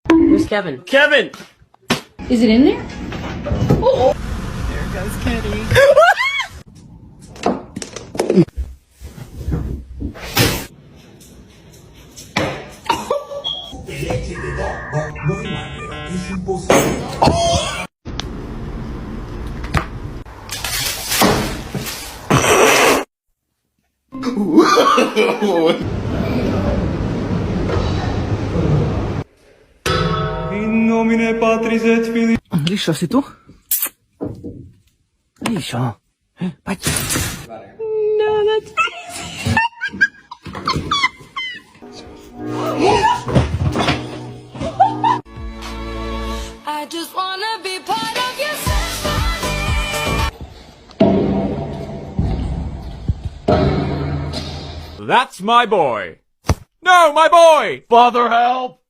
Where's Kevin? Kevin! Is it in there? There goes Kitty. In nomine Patris et Filii. Liscio, sei tu? Liscio? Vai. No, that's I just wanna be part of your symphony. That's my boy. No, my boy! Father, help!